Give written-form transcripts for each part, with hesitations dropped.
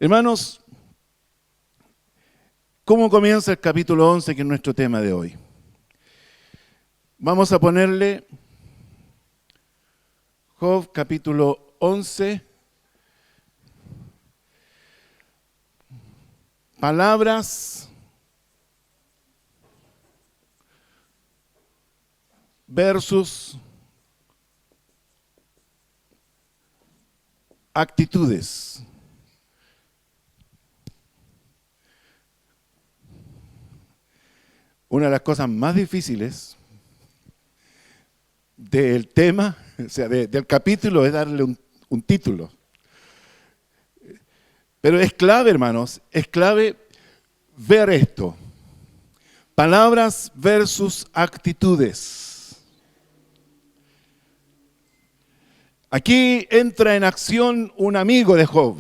Hermanos, ¿cómo comienza el capítulo 11, que es nuestro tema de hoy? Vamos a ponerle Job capítulo 11, palabras versus actitudes. Una de las cosas más difíciles del tema, o sea, del capítulo, es darle un título. Pero es clave, hermanos, es clave ver esto. Palabras versus actitudes. Aquí entra en acción un amigo de Job.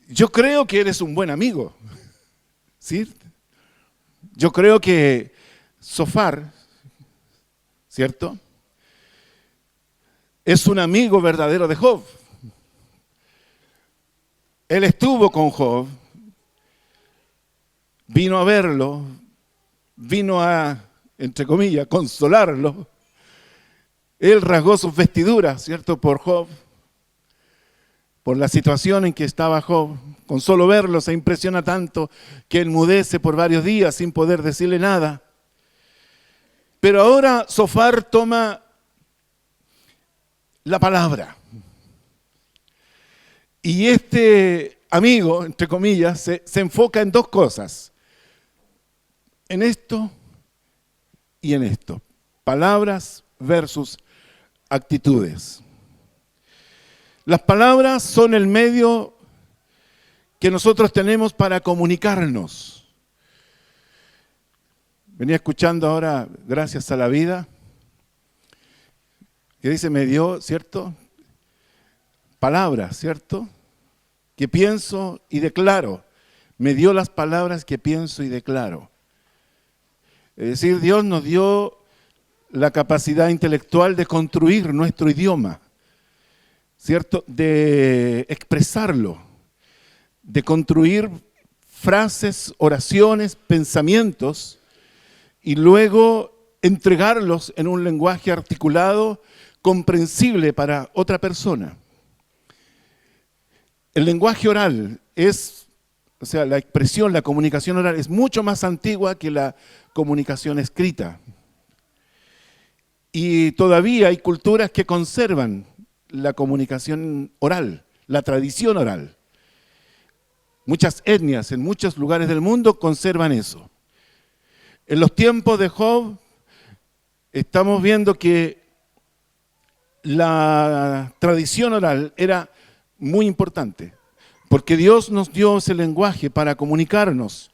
Yo creo que eres un buen amigo, ¿sí? Yo creo que Zofar, ¿cierto?, es un amigo verdadero de Job. Él estuvo con Job, vino a verlo, vino a, entre comillas, consolarlo. Él rasgó sus vestiduras, ¿cierto?, por Job, por la situación en que estaba Job. Con solo verlo se impresiona tanto que enmudece por varios días sin poder decirle nada. Pero ahora Zofar toma la palabra. Y este amigo, entre comillas, se enfoca en dos cosas. En esto y en esto. Palabras versus actitudes. Las palabras son el medio que nosotros tenemos para comunicarnos. Venía escuchando ahora, gracias a la vida, que dice, me dio, ¿cierto?, palabras, ¿cierto?, que pienso y declaro. Me dio las palabras que pienso y declaro. Es decir, Dios nos dio la capacidad intelectual de construir nuestro idioma, ¿cierto?, de expresarlo, de construir frases, oraciones, pensamientos y luego entregarlos en un lenguaje articulado, comprensible para otra persona. El lenguaje oral es, o sea, la expresión, la comunicación oral es mucho más antigua que la comunicación escrita. Y todavía hay culturas que conservan la comunicación oral, la tradición oral. Muchas etnias en muchos lugares del mundo conservan eso. En los tiempos de Job estamos viendo que la tradición oral era muy importante, porque Dios nos dio ese lenguaje para comunicarnos.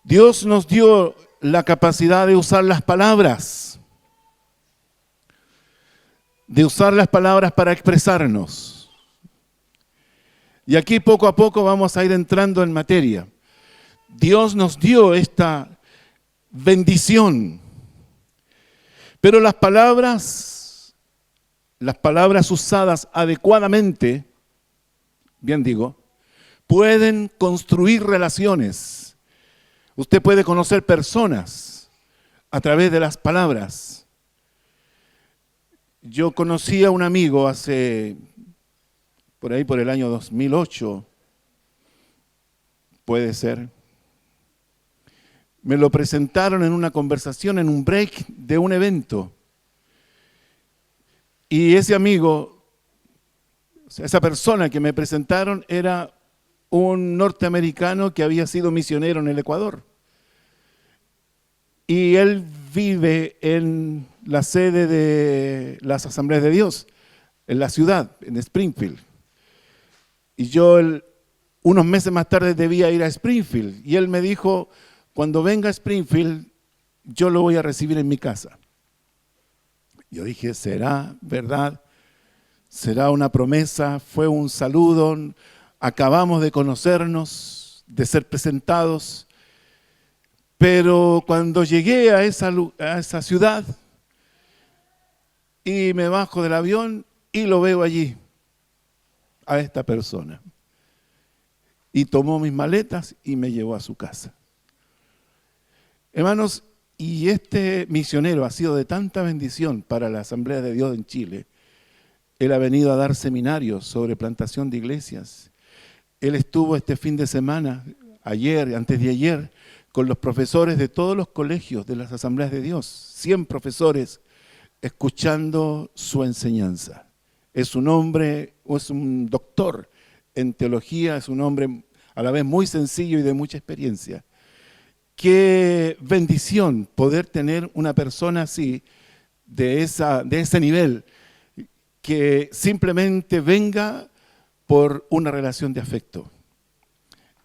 Dios nos dio la capacidad de usar las palabras, para expresarnos. Y aquí poco a poco vamos a ir entrando en materia. Dios nos dio esta bendición, pero las palabras usadas adecuadamente, bien digo, pueden construir relaciones. Usted puede conocer personas a través de las palabras. Yo conocí a un amigo hace, por ahí por el año 2008, puede ser. Me lo presentaron en una conversación, en un break de un evento. Y ese amigo, esa persona que me presentaron, era un norteamericano que había sido misionero en el Ecuador. Y él vive en la sede de las Asambleas de Dios, en la ciudad, en Springfield. Y yo unos meses más tarde debía ir a Springfield. Y él me dijo, cuando venga a Springfield, yo lo voy a recibir en mi casa. Yo dije, ¿será verdad? ¿Será una promesa? ¿Fue un saludo? Acabamos de conocernos, de ser presentados. Pero cuando llegué a esa ciudad y me bajo del avión y lo veo allí, a esta persona. y tomó mis maletas y me llevó a su casa. Hermanos, y este misionero ha sido de tanta bendición para la Asamblea de Dios en Chile. Él ha venido a dar seminarios sobre plantación de iglesias. Él estuvo este fin de semana, ayer, antes de ayer, con los profesores de todos los colegios de las Asambleas de Dios, 100 profesores, escuchando su enseñanza. Es un hombre, o es un doctor en teología, es un hombre a la vez muy sencillo y de mucha experiencia. Qué bendición poder tener una persona así, de ese nivel, que simplemente venga por una relación de afecto.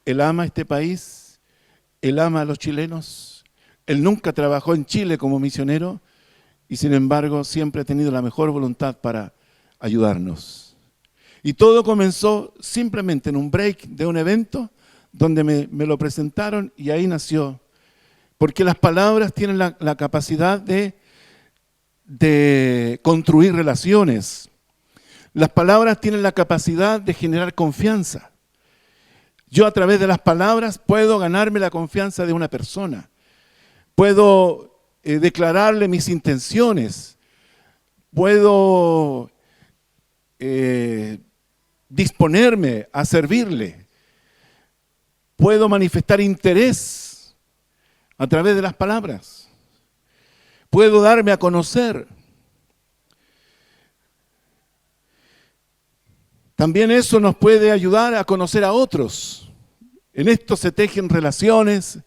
Él ama este país, él ama a los chilenos, él nunca trabajó en Chile como misionero y sin embargo siempre ha tenido la mejor voluntad para ayudarnos. Y todo comenzó simplemente en un break de un evento donde me lo presentaron y ahí nació. Porque las palabras tienen la capacidad de construir relaciones. Las palabras tienen la capacidad de generar confianza. Yo a través de las palabras puedo ganarme la confianza de una persona. Puedo declararle mis intenciones. Puedo disponerme a servirle. Puedo manifestar interés a través de las palabras. Puedo darme a conocer. También eso nos puede ayudar a conocer a otros. En esto se tejen relaciones,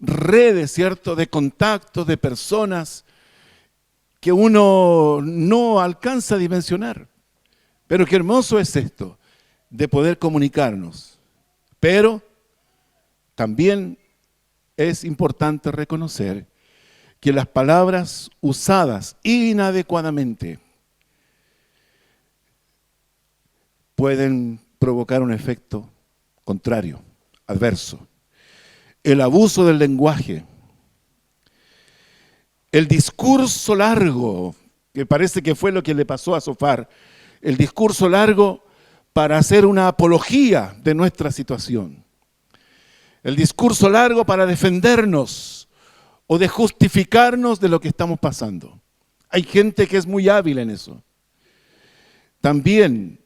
redes, ¿cierto?, de contactos, de personas que uno no alcanza a dimensionar. Pero qué hermoso es esto, de poder comunicarnos. Pero también es importante reconocer que las palabras usadas inadecuadamente pueden provocar un efecto contrario, adverso. El abuso del lenguaje, el discurso largo, que parece que fue lo que le pasó a Zofar, el discurso largo para hacer una apología de nuestra situación. El discurso largo para defendernos o de justificarnos de lo que estamos pasando. Hay gente que es muy hábil en eso. También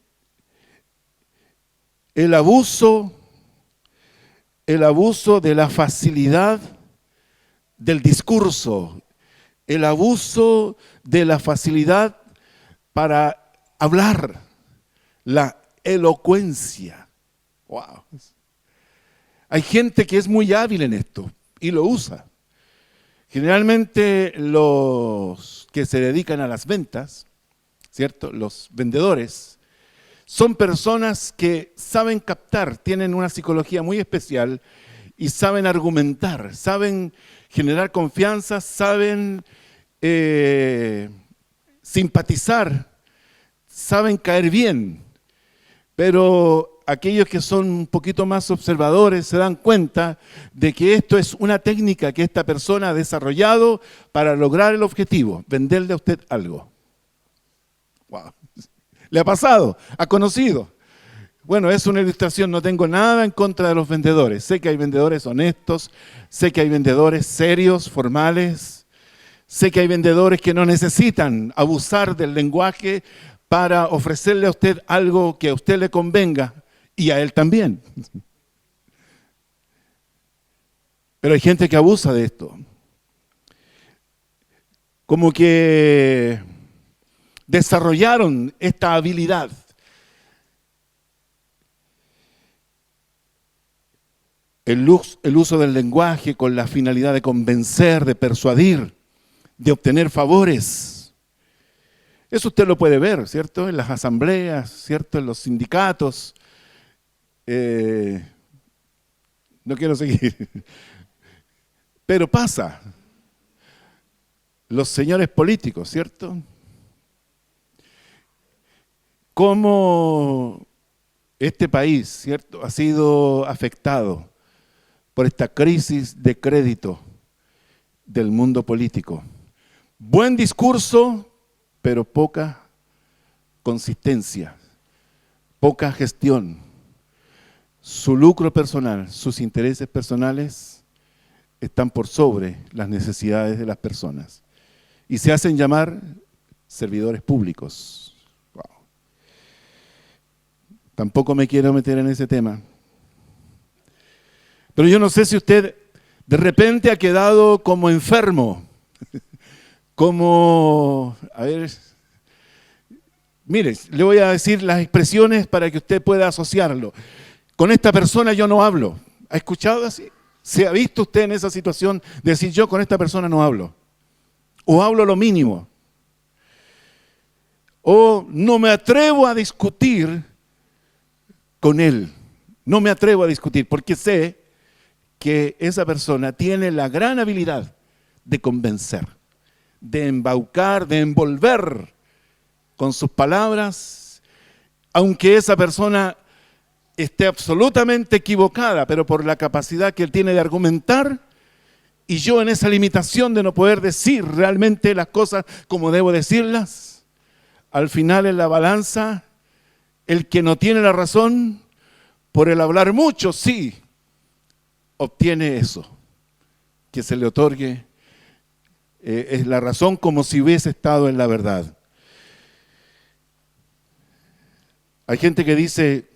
el abuso de la facilidad del discurso, el abuso de la facilidad para hablar, la elocuencia. Wow. Hay gente que es muy hábil en esto y lo usa. Generalmente los que se dedican a las ventas, ¿cierto?, los vendedores, son personas que saben captar, tienen una psicología muy especial y saben argumentar, saben generar confianza, saben simpatizar, saben caer bien. Pero aquellos que son un poquito más observadores se dan cuenta de que esto es una técnica que esta persona ha desarrollado para lograr el objetivo, venderle a usted algo. Wow. ¿Le ha pasado? ¿Ha conocido? Bueno, es una ilustración, no tengo nada en contra de los vendedores. Sé que hay vendedores honestos, sé que hay vendedores serios, formales, sé que hay vendedores que no necesitan abusar del lenguaje para ofrecerle a usted algo que a usted le convenga y a él también. Pero hay gente que abusa de esto. Como que desarrollaron esta habilidad. El uso del lenguaje con la finalidad de convencer, de persuadir, de obtener favores. Eso usted lo puede ver, ¿cierto? En las asambleas, ¿cierto? En los sindicatos. No quiero seguir. Pero pasa. Los señores políticos, ¿cierto? Cómo este país, ¿cierto?, ha sido afectado por esta crisis de crédito del mundo político. Buen discurso, pero poca consistencia, poca gestión. su lucro personal, sus intereses personales están por sobre las necesidades de las personas y se hacen llamar servidores públicos. Wow. Tampoco me quiero meter en ese tema. Pero yo no sé si usted de repente ha quedado como enfermo, como, a ver, mire, le voy a decir las expresiones para que usted pueda asociarlo. Con esta persona yo no hablo. ¿Ha escuchado así? ¿Se ha visto usted en esa situación de decir yo con esta persona no hablo? O hablo lo mínimo. O no me atrevo a discutir con él. No me atrevo a discutir porque sé que esa persona tiene la gran habilidad de convencer, de embaucar, de envolver con sus palabras, aunque esa persona esté absolutamente equivocada, pero por la capacidad que él tiene de argumentar, y yo en esa limitación de no poder decir realmente las cosas como debo decirlas, al final en la balanza, el que no tiene la razón, por el hablar mucho, sí, obtiene eso, que se le otorgue es la razón como si hubiese estado en la verdad. Hay gente que dice,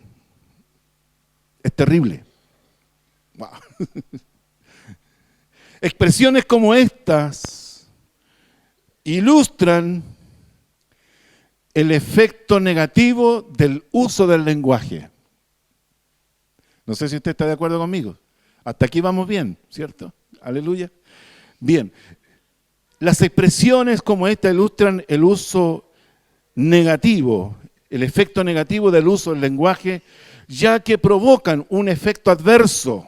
es terrible. Wow. Expresiones como estas ilustran el efecto negativo del uso del lenguaje. No sé si usted está de acuerdo conmigo. Hasta aquí vamos bien, ¿cierto? Aleluya. Bien. Las expresiones como esta ilustran el uso negativo, el efecto negativo del uso del lenguaje, ya que provocan un efecto adverso.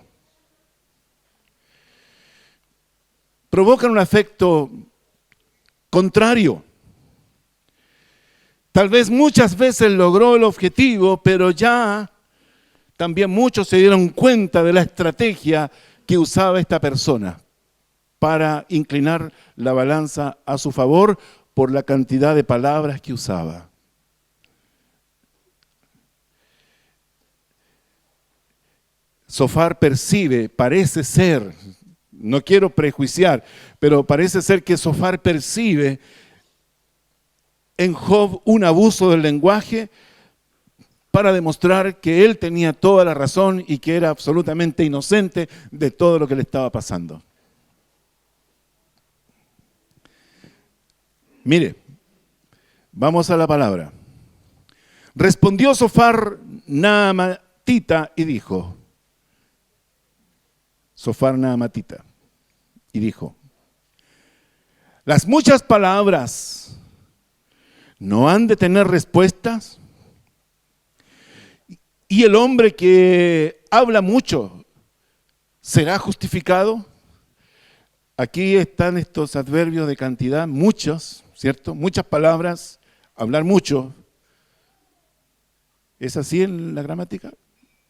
Provocan un efecto contrario. Tal vez muchas veces logró el objetivo, pero ya también muchos se dieron cuenta de la estrategia que usaba esta persona para inclinar la balanza a su favor por la cantidad de palabras que usaba. Sofar percibe, parece ser, no quiero prejuiciar, pero parece ser que Sofar percibe en Job un abuso del lenguaje para demostrar que él tenía toda la razón y que era absolutamente inocente de todo lo que le estaba pasando. Mire, vamos a la palabra. Respondió Sofar Naamatita y dijo, Sofar Naamatita, y dijo, las muchas palabras no han de tener respuestas, y el hombre que habla mucho será justificado. Aquí están estos adverbios de cantidad, muchos, ¿cierto? Muchas palabras, hablar mucho. ¿Es así en la gramática?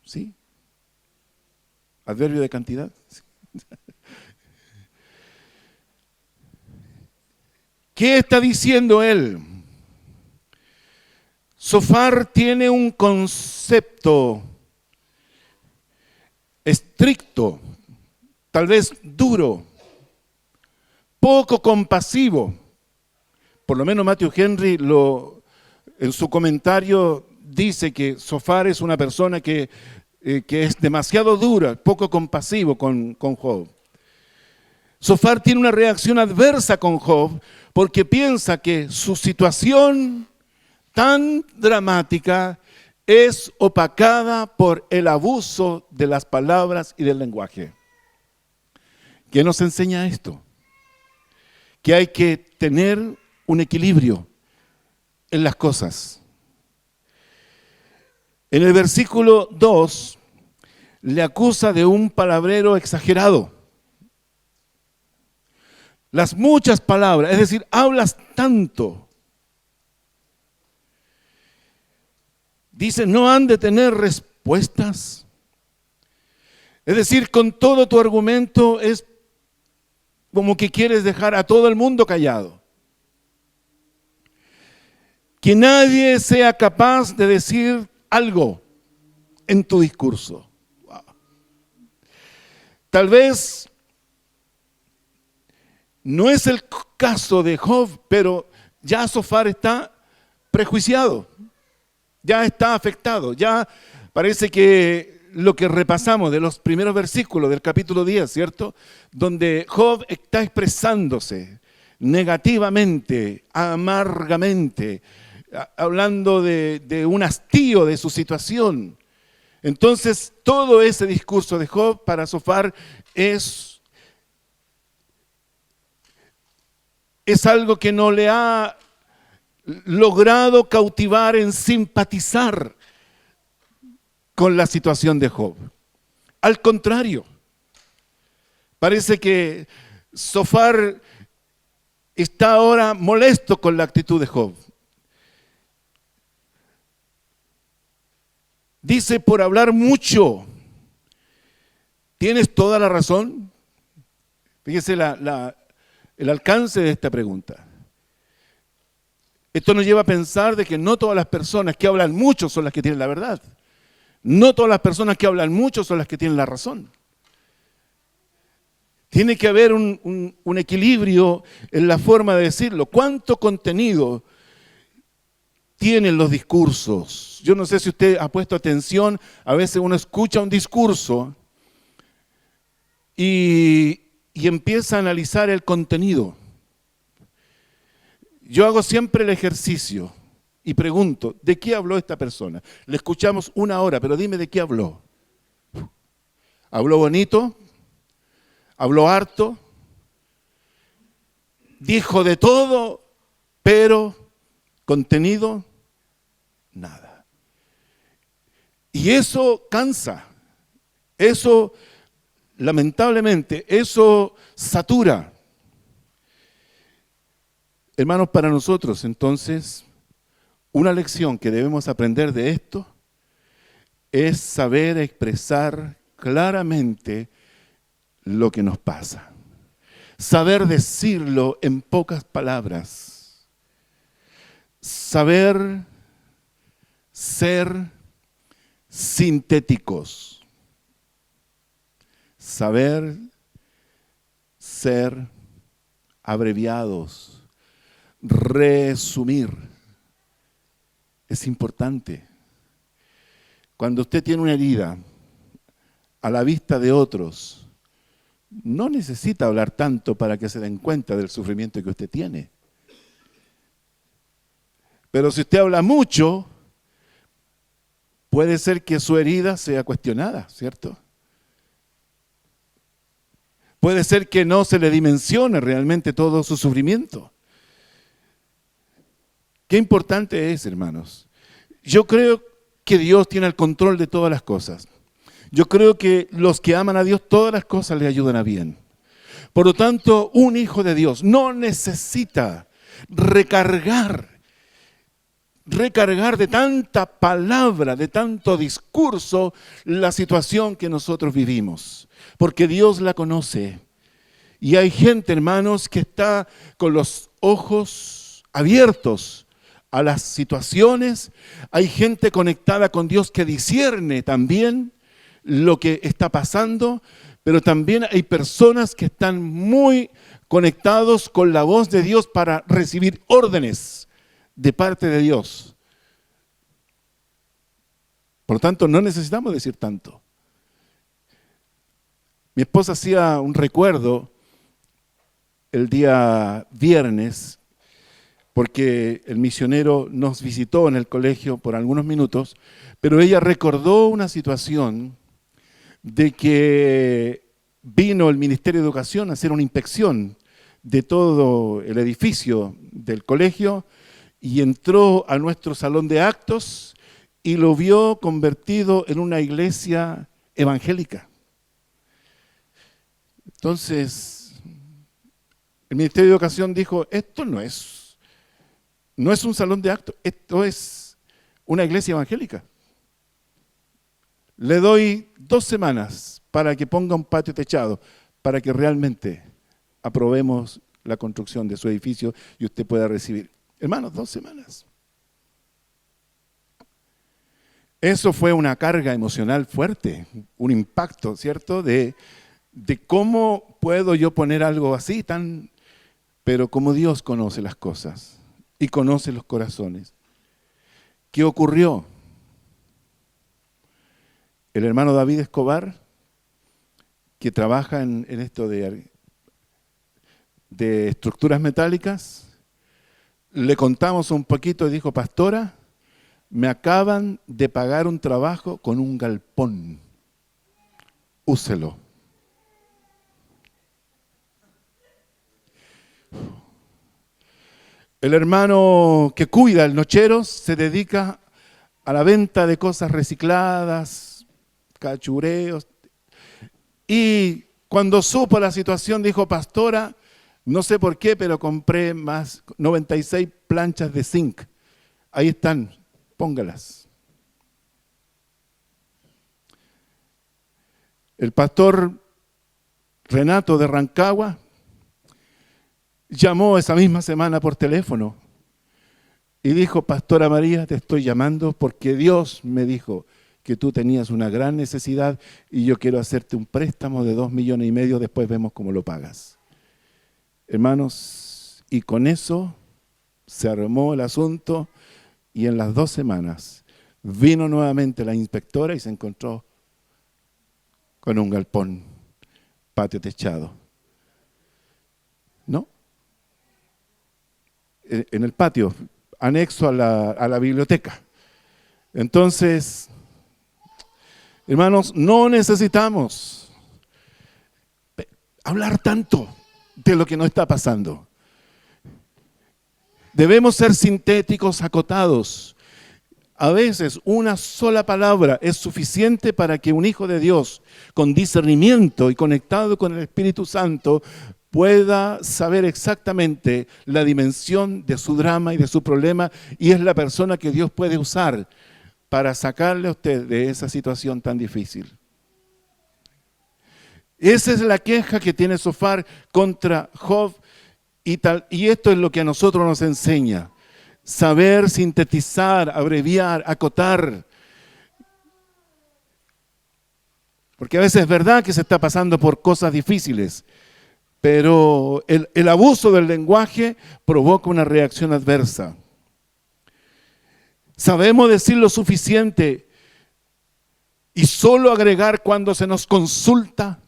Sí. Adverbio de cantidad. ¿Qué está diciendo él? Sofar tiene un concepto estricto, tal vez duro, poco compasivo. Por lo menos Matthew Henry en su comentario dice que Sofar es una persona que es demasiado dura, poco compasivo con Job. Sofar tiene una reacción adversa con Job porque piensa que su situación tan dramática es opacada por el abuso de las palabras y del lenguaje. ¿Qué nos enseña esto? Que hay que tener un equilibrio en las cosas. En el versículo 2 le acusa de un palabrero exagerado. Las muchas palabras, es decir, hablas tanto. Dice, no han de tener respuestas. Es decir, con todo tu argumento es como que quieres dejar a todo el mundo callado. Que nadie sea capaz de decir algo en tu discurso. Tal vez no es el caso de Job, pero ya Zofar está prejuiciado, ya está afectado, ya parece que lo que repasamos de los primeros versículos del capítulo 10, ¿cierto? Donde Job está expresándose negativamente, amargamente, hablando de un hastío de su situación. Entonces, todo ese discurso de Job para Zofar es algo que no le ha logrado cautivar en simpatizar con la situación de Job. Al contrario, parece que Zofar está ahora molesto con la actitud de Job. Dice, por hablar mucho, tienes toda la razón. Fíjese el alcance de esta pregunta. Esto nos lleva a pensar de que no todas las personas que hablan mucho son las que tienen la verdad. No todas las personas que hablan mucho son las que tienen la razón. Tiene que haber un equilibrio en la forma de decirlo. ¿Cuánto contenido tienen los discursos? Yo no sé si usted ha puesto atención, a veces uno escucha un discurso y empieza a analizar el contenido. Yo hago siempre el ejercicio y pregunto, ¿de qué habló esta persona? Le escuchamos 1 hora, pero dime de qué habló. ¿Habló bonito? ¿Habló harto? ¿Dijo de todo, pero contenido? Nada. Y eso cansa. Eso, lamentablemente, eso satura. Hermanos, para nosotros, entonces, una lección que debemos aprender de esto es saber expresar claramente lo que nos pasa. Saber decirlo en pocas palabras. Saber ser sintéticos. Saber ser abreviados. Resumir. Es importante. Cuando usted tiene una herida a la vista de otros, no necesita hablar tanto para que se den cuenta del sufrimiento que usted tiene. Pero si usted habla mucho, puede ser que su herida sea cuestionada, ¿cierto? Puede ser que no se le dimensione realmente todo su sufrimiento. Qué importante es, hermanos. Yo creo que Dios tiene el control de todas las cosas. Yo creo que los que aman a Dios, todas las cosas le ayudan a bien. Por lo tanto, un hijo de Dios no necesita recargar de tanta palabra, de tanto discurso, la situación que nosotros vivimos. Porque Dios la conoce. Y hay gente, hermanos, que está con los ojos abiertos a las situaciones. Hay gente conectada con Dios que discierne también lo que está pasando, pero también hay personas que están muy conectados con la voz de Dios para recibir órdenes de parte de Dios. Por lo tanto, no necesitamos decir tanto. Mi esposa hacía un recuerdo el día viernes, porque el misionero nos visitó en el colegio por algunos minutos, pero ella recordó una situación de que vino el Ministerio de Educación a hacer una inspección de todo el edificio del colegio y entró a nuestro salón de actos y lo vio convertido en una iglesia evangélica. Entonces, el Ministerio de Educación dijo, esto no es un salón de actos, esto es una iglesia evangélica. Le doy 2 semanas para que ponga un patio techado, para que realmente aprobemos la construcción de su edificio y usted pueda recibir. Hermanos, 2 semanas. Eso fue una carga emocional fuerte, un impacto, ¿cierto?, de de cómo puedo yo poner algo así pero como Dios conoce las cosas y conoce los corazones. ¿Qué ocurrió? El hermano David Escobar, que trabaja en esto de estructuras metálicas, le contamos un poquito y dijo: pastora, me acaban de pagar un trabajo con un galpón, úselo. El hermano que cuida el nochero se dedica a la venta de cosas recicladas, cachureos, y cuando supo la situación dijo: pastora, no sé por qué, pero compré más 96 planchas de zinc. Ahí están, póngalas. El pastor Renato de Rancagua llamó esa misma semana por teléfono y dijo: pastora María, te estoy llamando porque Dios me dijo que tú tenías una gran necesidad y yo quiero hacerte un préstamo de 2,5 millones, después vemos cómo lo pagas. Hermanos, y con eso se armó el asunto y en las 2 semanas vino nuevamente la inspectora y se encontró con un galpón, patio techado. ¿No? En el patio, anexo a la biblioteca. Entonces, hermanos, no necesitamos hablar tanto de lo que nos está pasando. Debemos ser sintéticos, acotados. A veces una sola palabra es suficiente para que un hijo de Dios, con discernimiento y conectado con el Espíritu Santo, pueda saber exactamente la dimensión de su drama y de su problema, y es la persona que Dios puede usar para sacarle a usted de esa situación tan difícil. Esa es la queja que tiene Sofar contra Job y esto es lo que a nosotros nos enseña. Saber sintetizar, abreviar, acotar. Porque a veces es verdad que se está pasando por cosas difíciles, pero el abuso del lenguaje provoca una reacción adversa. Sabemos decir lo suficiente y solo agregar cuando se nos consulta.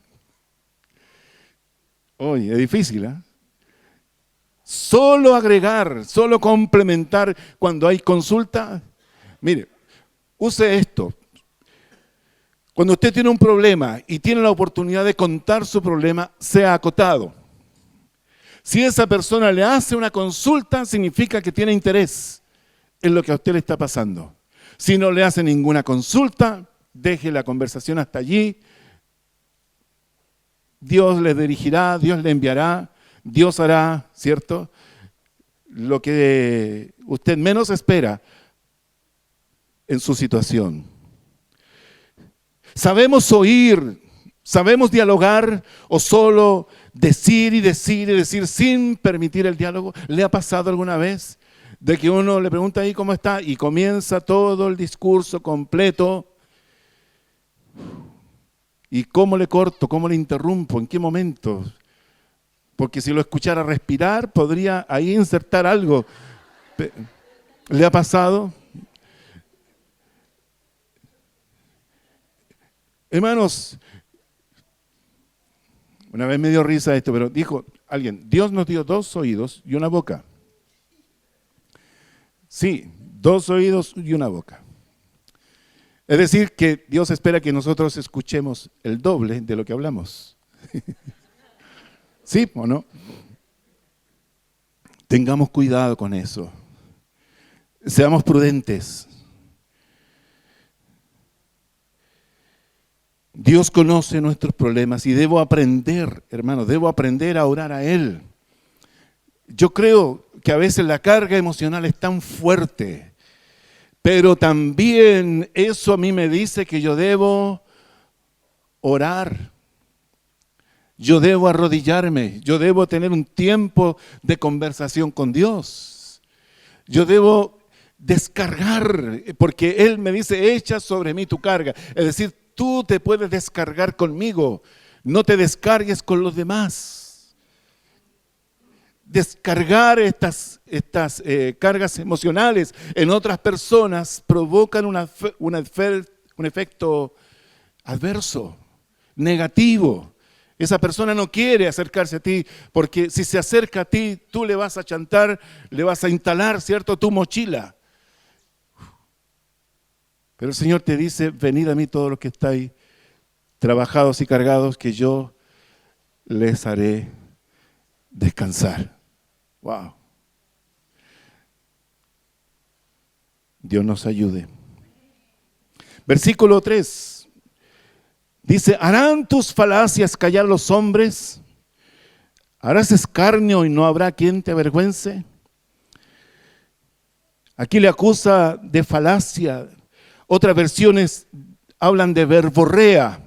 Oye, es difícil, ¿eh? Solo agregar, solo complementar cuando hay consulta. Mire, use esto. Cuando usted tiene un problema y tiene la oportunidad de contar su problema, sea acotado. Si esa persona le hace una consulta, significa que tiene interés en lo que a usted le está pasando. Si no le hace ninguna consulta, deje la conversación hasta allí. Dios le dirigirá, Dios le enviará, Dios hará, ¿cierto?, lo que usted menos espera en su situación. ¿Sabemos oír, sabemos dialogar o solo decir y decir y decir sin permitir el diálogo? ¿Le ha pasado alguna vez de que uno le pregunta ahí cómo está y comienza todo el discurso completo? ¿Y cómo le corto? ¿Cómo le interrumpo? ¿En qué momento? Porque si lo escuchara respirar, podría ahí insertar algo. ¿Le ha pasado? Hermanos, una vez me dio risa esto, pero dijo alguien: Dios nos dio 2 oídos y una boca. Sí, 2 oídos y una boca. Es decir, que Dios espera que nosotros escuchemos el doble de lo que hablamos. ¿Sí o no? Tengamos cuidado con eso. Seamos prudentes. Dios conoce nuestros problemas y debo aprender, hermano, debo aprender a orar a Él. Yo creo que a veces la carga emocional es tan fuerte, pero también eso a mí me dice que yo debo orar. Yo debo arrodillarme, yo debo tener un tiempo de conversación con Dios. Yo debo descargar, porque Él me dice: echa sobre mí tu carga. Es decir, tú te puedes descargar conmigo. No te descargues con los demás. Descargar estas cargas emocionales en otras personas provocan un efecto adverso, negativo. Esa persona no quiere acercarse a ti, porque si se acerca a ti, tú le vas a chantar, le vas a instalar, ¿cierto?, tu mochila. Pero el Señor te dice, venid a mí todos los que estáis trabajados y cargados, que yo les haré descansar. Wow. Dios nos ayude. Versículo 3. Dice, ¿harán tus falacias callar los hombres? ¿Harás escarnio y no habrá quien te avergüence? Aquí le acusa de falacia. Otras versiones hablan de verborrea.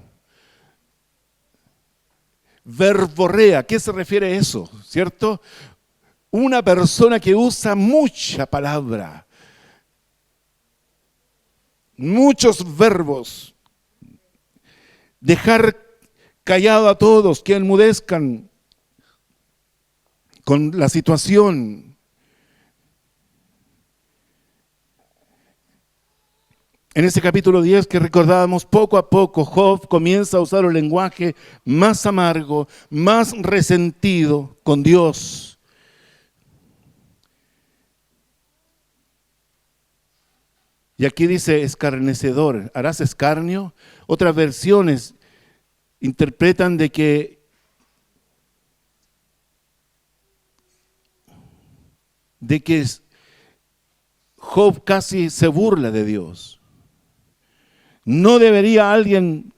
Verborrea, ¿a qué se refiere eso? ¿Cierto? Una persona que usa mucha palabra, muchos verbos. Dejar callado a todos, que enmudezcan con la situación. En ese capítulo 10 que recordábamos, poco a poco Job comienza a usar un lenguaje más amargo, más resentido con Dios. Y aquí dice escarnecedor, ¿harás escarnio? Otras versiones interpretan de que Job casi se burla de Dios. ¿No debería alguien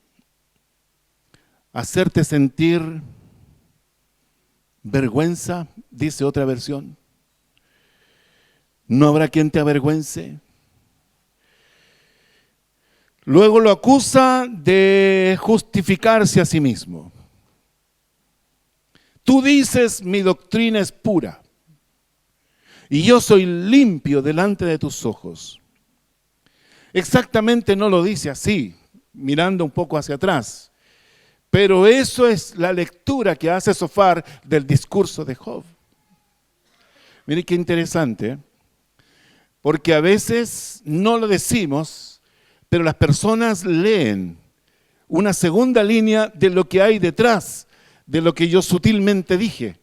hacerte sentir vergüenza? Dice otra versión. ¿No habrá quien te avergüence? Luego lo acusa de justificarse a sí mismo. Tú dices, mi doctrina es pura, y yo soy limpio delante de tus ojos. Exactamente no lo dice así, mirando un poco hacia atrás, pero eso es la lectura que hace Sofar del discurso de Job. Mire qué interesante, porque a veces no lo decimos, pero las personas leen una segunda línea de lo que hay detrás, de lo que yo sutilmente dije.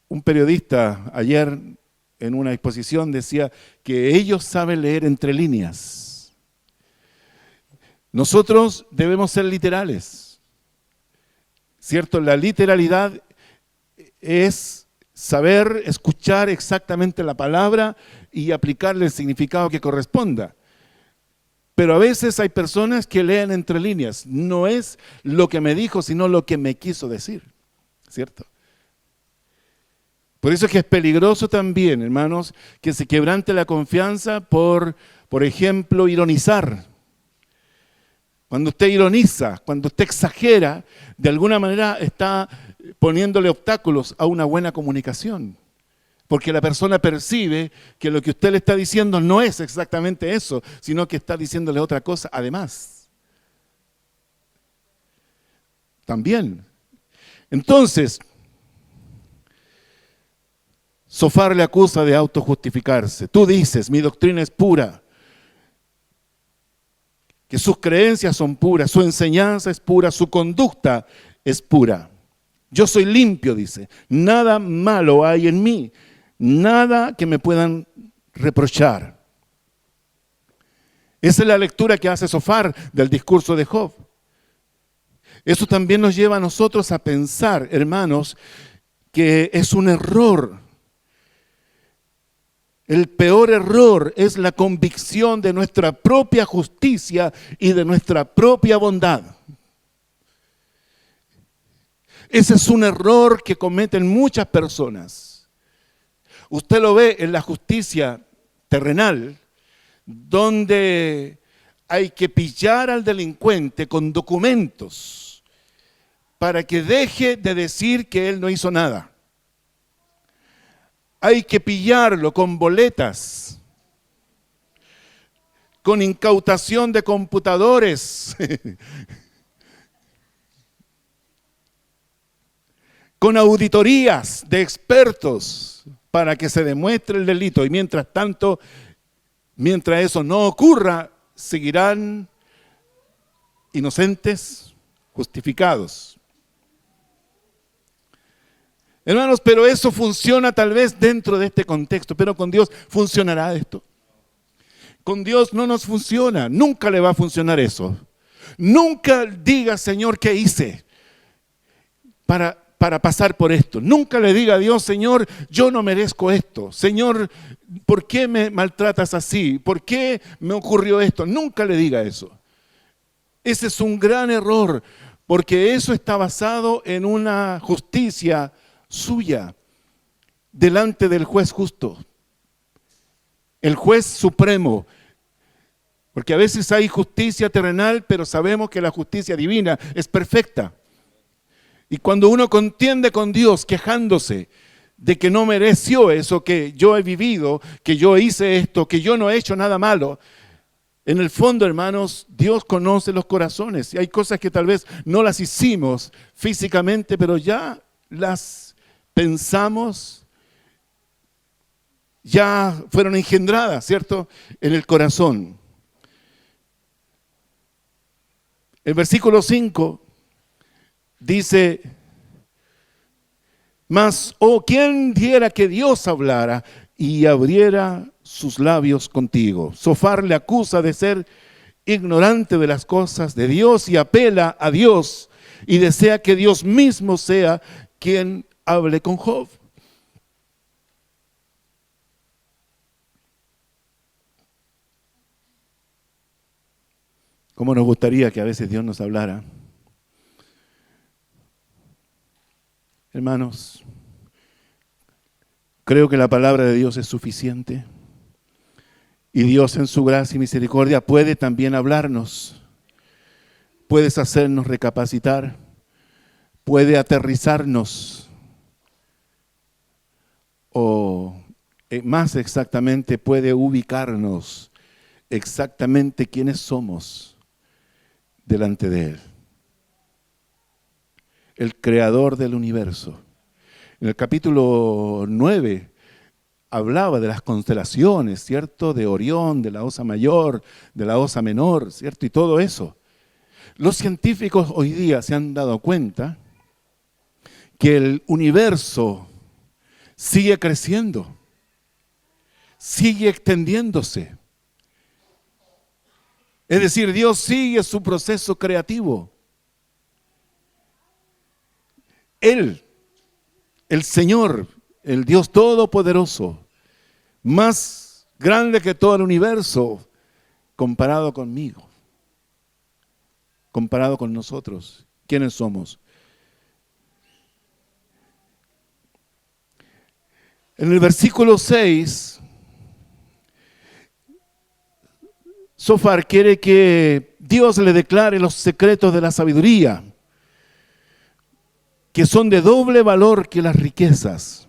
Un periodista ayer en una exposición decía que ellos saben leer entre líneas. Nosotros debemos ser literales, ¿cierto? La literalidad es saber escuchar exactamente la palabra y aplicarle el significado que corresponda. Pero a veces hay personas que leen entre líneas. No es lo que me dijo, sino lo que me quiso decir, ¿cierto? Por eso es que es peligroso también, hermanos, que se quebrante la confianza por ejemplo, ironizar. Cuando usted ironiza, cuando usted exagera, de alguna manera está poniéndole obstáculos a una buena comunicación. Porque la persona percibe que lo que usted le está diciendo no es exactamente eso, sino que está diciéndole otra cosa además. También. Entonces, Sofar le acusa de autojustificarse. Tú dices, mi doctrina es pura, que sus creencias son puras, su enseñanza es pura, su conducta es pura. Yo soy limpio, dice, nada malo hay en mí, nada que me puedan reprochar. Esa es la lectura que hace Sofar del discurso de Job. Eso también nos lleva a nosotros a pensar, hermanos, que es un error. El peor error es la convicción de nuestra propia justicia y de nuestra propia bondad. Ese es un error que cometen muchas personas. Usted lo ve en la justicia terrenal, donde hay que pillar al delincuente con documentos para que deje de decir que él no hizo nada. Hay que pillarlo con boletas, con incautación de computadores, con auditorías de expertos para que se demuestre el delito. Y mientras tanto, mientras eso no ocurra, seguirán inocentes, justificados. Hermanos, pero eso funciona tal vez dentro de este contexto, pero con Dios funcionará esto. Con Dios no nos funciona, nunca le va a funcionar eso. Nunca diga, Señor, ¿qué hice para pasar por esto? Nunca le diga a Dios, Señor, yo no merezco esto. Señor, ¿por qué me maltratas así? ¿Por qué me ocurrió esto? Nunca le diga eso. Ese es un gran error, porque eso está basado en una justicia suya delante del juez justo, el juez supremo. Porque a veces hay justicia terrenal, pero sabemos que la justicia divina es perfecta. Y cuando uno contiende con Dios quejándose de que no mereció eso que yo he vivido, que yo hice esto, que yo no he hecho nada malo, en el fondo, hermanos, Dios conoce los corazones. Y hay cosas que tal vez no las hicimos físicamente, pero ya las pensamos, ya fueron engendradas, ¿cierto?, en el corazón. El versículo 5 dice: mas, ¿quién diera que Dios hablara y abriera sus labios contigo? Zofar le acusa de ser ignorante de las cosas de Dios y apela a Dios y desea que Dios mismo sea quien hable con Job. ¿Cómo nos gustaría que a veces Dios nos hablara? Hermanos, creo que la palabra de Dios es suficiente. Y Dios en su gracia y misericordia puede también hablarnos. Puede hacernos recapacitar. Puede aterrizarnos. O más exactamente puede ubicarnos exactamente quiénes somos delante de Él. El creador del universo. En el capítulo 9 hablaba de las constelaciones, ¿cierto? De Orión, de la Osa Mayor, de la Osa Menor, ¿cierto? Y todo eso. Los científicos hoy día se han dado cuenta que el universo sigue creciendo, sigue extendiéndose. Es decir, Dios sigue su proceso creativo. Él, el Señor, el Dios Todopoderoso, más grande que todo el universo, comparado conmigo, comparado con nosotros. ¿Quiénes somos? En el versículo 6, Zofar quiere que Dios le declare los secretos de la sabiduría, que son de doble valor que las riquezas.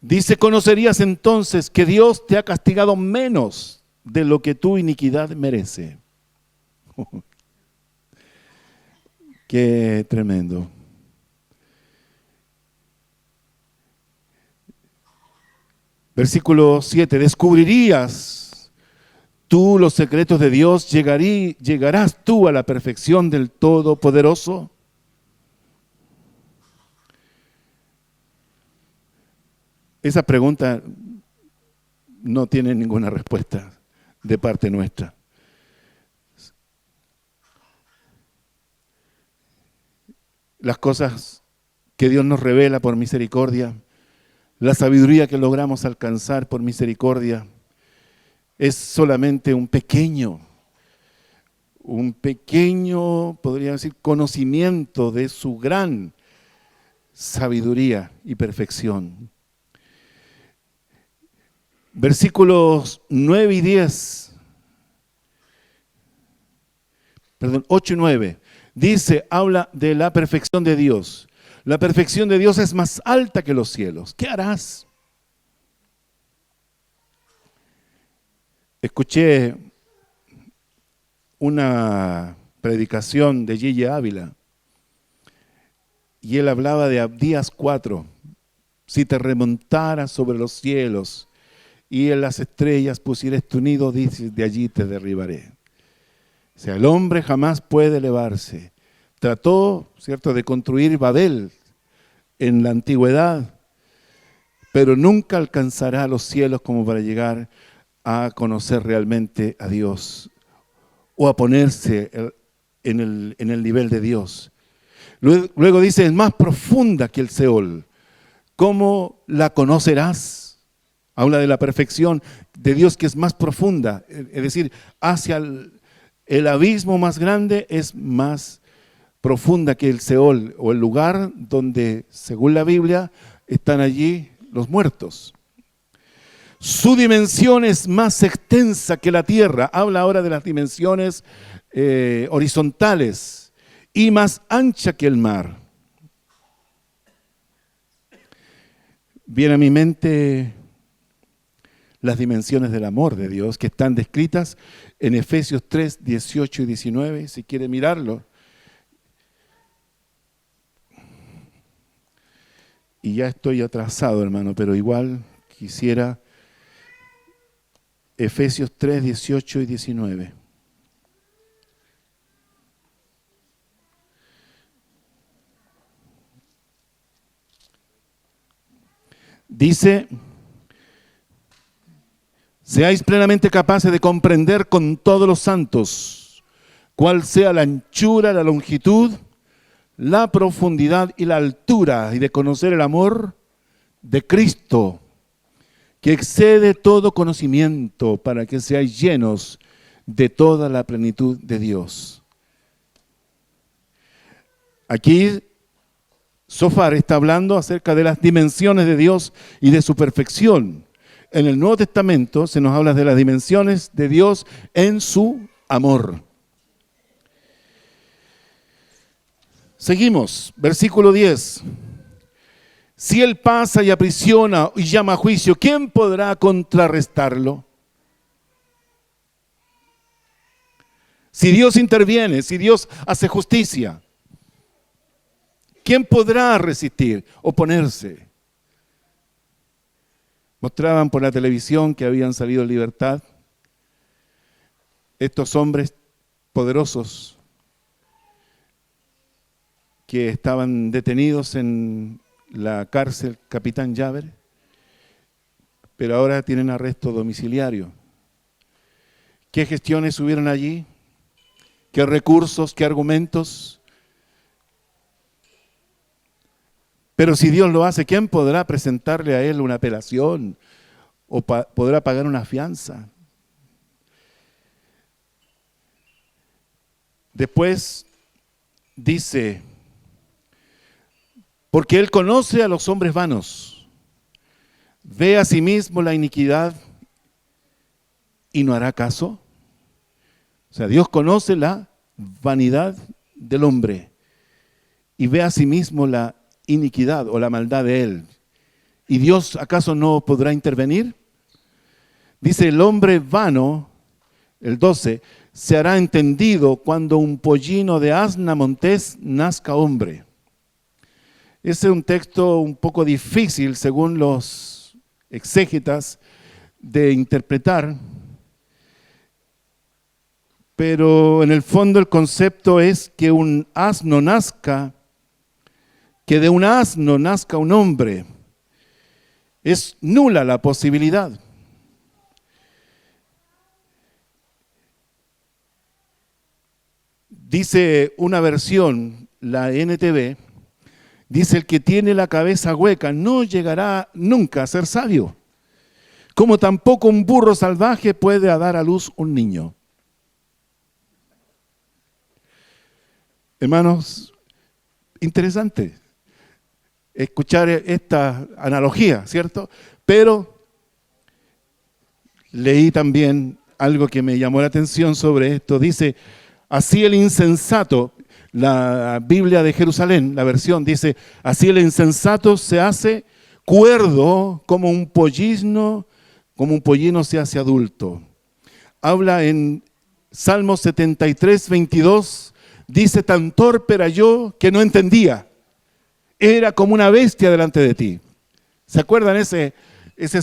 Dice: conocerías entonces que Dios te ha castigado menos de lo que tu iniquidad merece. Qué tremendo. Versículo 7, descubrirías tú los secretos de Dios, llegarás tú a la perfección del Todopoderoso. Esa pregunta no tiene ninguna respuesta de parte nuestra. Las cosas que Dios nos revela por misericordia, la sabiduría que logramos alcanzar por misericordia, es solamente un pequeño, podría decir, conocimiento de su gran sabiduría y perfección. Versículos 9 y 10, 8 y 9, habla de la perfección de Dios. La perfección de Dios es más alta que los cielos. ¿Qué harás? Escuché una predicación de Gigi Ávila y él hablaba de Abdías 4. Si te remontaras sobre los cielos y en las estrellas pusieres tu nido, dices, de allí te derribaré. O sea, el hombre jamás puede elevarse. Trató, ¿cierto?, de construir Babel en la antigüedad, pero nunca alcanzará los cielos como para llegar a conocer realmente a Dios o a ponerse en el nivel de Dios. Luego dice, es más profunda que el Seol. ¿Cómo la conocerás? Habla de la perfección de Dios que es más profunda, es decir, hacia el abismo más grande es más profunda que el Seol, o el lugar donde, según la Biblia, están allí los muertos. Su dimensión es más extensa que la tierra. Habla ahora de las dimensiones horizontales y más ancha que el mar. Viene a mi mente las dimensiones del amor de Dios que están descritas en Efesios 3, 18 y 19, si quiere mirarlo. Y ya estoy atrasado, hermano, pero igual quisiera Efesios 3, 18 y 19. Dice, seáis plenamente capaces de comprender con todos los santos cuál sea la anchura, la longitud, la profundidad y la altura, y de conocer el amor de Cristo, que excede todo conocimiento, para que seáis llenos de toda la plenitud de Dios. Aquí Sofar está hablando acerca de las dimensiones de Dios y de su perfección. En el Nuevo Testamento se nos habla de las dimensiones de Dios en su amor. Seguimos, versículo 10. Si Él pasa y aprisiona y llama a juicio, ¿quién podrá contrarrestarlo? Si Dios interviene, si Dios hace justicia, ¿quién podrá resistir, oponerse? Mostraban por la televisión que habían salido en libertad estos hombres poderosos que estaban detenidos en la cárcel Capitán Llaver, pero ahora tienen arresto domiciliario. ¿Qué gestiones hubieron allí? ¿Qué recursos? ¿Qué argumentos? Pero si Dios lo hace, ¿quién podrá presentarle a él una apelación o podrá pagar una fianza? Después dice, porque Él conoce a los hombres vanos, ve a sí mismo la iniquidad y no hará caso. O sea, Dios conoce la vanidad del hombre y ve a sí mismo la iniquidad o la maldad de él. ¿Y Dios acaso no podrá intervenir? Dice, el hombre vano, el 12, se hará entendido cuando un pollino de asna montés nazca hombre. Ese es un texto un poco difícil, según los exégetas, de interpretar, pero en el fondo el concepto es que un asno nazca, que de un asno nazca un hombre. Es nula la posibilidad. Dice una versión, la NTV, dice, el que tiene la cabeza hueca no llegará nunca a ser sabio, como tampoco un burro salvaje puede dar a luz un niño. Hermanos, interesante escuchar esta analogía, ¿cierto? Pero leí también algo que me llamó la atención sobre esto. Dice, así el insensato, la Biblia de Jerusalén, la versión, dice: así el insensato se hace cuerdo como un pollino se hace adulto. Habla en Salmo 73, 22, dice: tan torpe era yo que no entendía, era como una bestia delante de ti. ¿Se acuerdan ese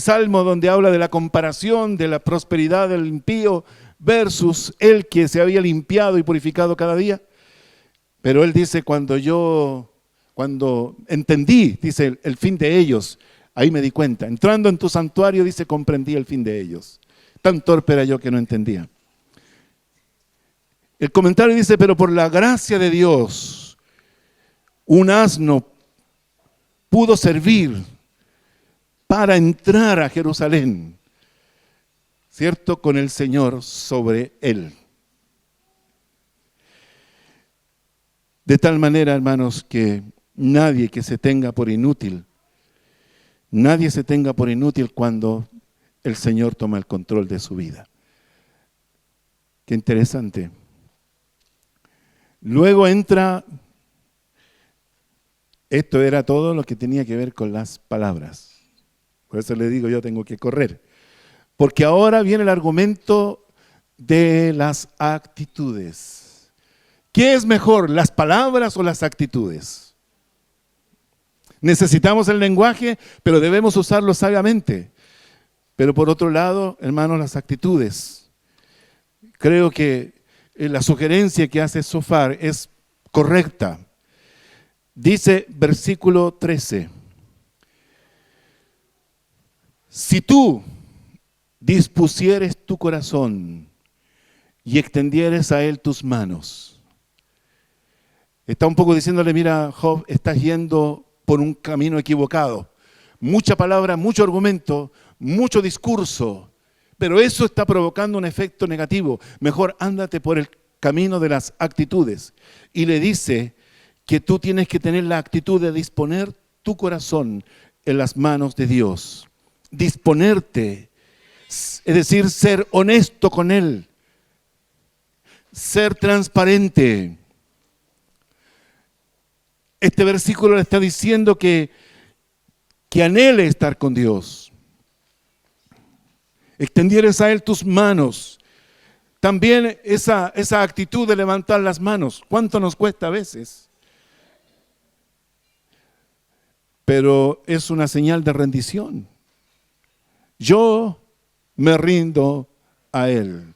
salmo donde habla de la comparación de la prosperidad del impío versus el que se había limpiado y purificado cada día? Pero él dice: cuando entendí, dice, el fin de ellos, ahí me di cuenta. Entrando en tu santuario, dice, comprendí el fin de ellos. Tan torpe era yo que no entendía. El comentario dice: pero por la gracia de Dios, un asno pudo servir para entrar a Jerusalén, ¿cierto? Con el Señor sobre él. De tal manera, hermanos, que nadie que se tenga por inútil, nadie se tenga por inútil cuando el Señor toma el control de su vida. Qué interesante. Luego entra, esto era todo lo que tenía que ver con las palabras. Por eso le digo, yo tengo que correr. Porque ahora viene el argumento de las actitudes. ¿Qué es mejor, las palabras o las actitudes? Necesitamos el lenguaje, pero debemos usarlo sabiamente. Pero por otro lado, hermanos, las actitudes. Creo que la sugerencia que hace Sofar es correcta. Dice versículo 13: si tú dispusieres tu corazón y extendieres a él tus manos. Está un poco diciéndole: mira, Job, estás yendo por un camino equivocado. Mucha palabra, mucho argumento, mucho discurso, pero eso está provocando un efecto negativo. Mejor ándate por el camino de las actitudes. Y le dice que tú tienes que tener la actitud de disponer tu corazón en las manos de Dios. Disponerte, es decir, ser honesto con Él, ser transparente. Este versículo le está diciendo que anhele estar con Dios. Extendieres a Él tus manos. También esa actitud de levantar las manos, ¿cuánto nos cuesta a veces? Pero es una señal de rendición. Yo me rindo a Él.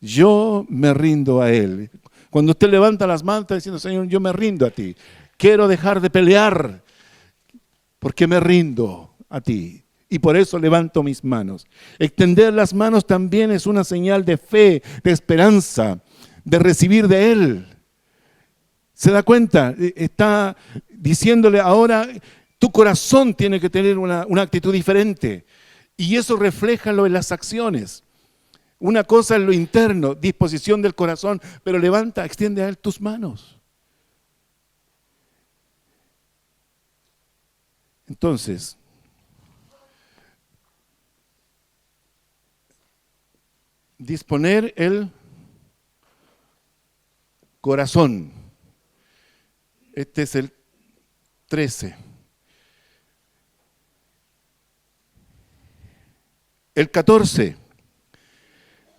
Yo me rindo a Él. Cuando usted levanta las manos, está diciendo: Señor, yo me rindo a ti. Quiero dejar de pelear porque me rindo a ti. Y por eso levanto mis manos. Extender las manos también es una señal de fe, de esperanza, de recibir de Él. ¿Se da cuenta? Está diciéndole ahora: tu corazón tiene que tener una actitud diferente. Y eso refléjalo en las acciones. Una cosa es lo interno, disposición del corazón, pero levanta, extiende a Él tus manos. Entonces, disponer el corazón. Este es el 13. El 14.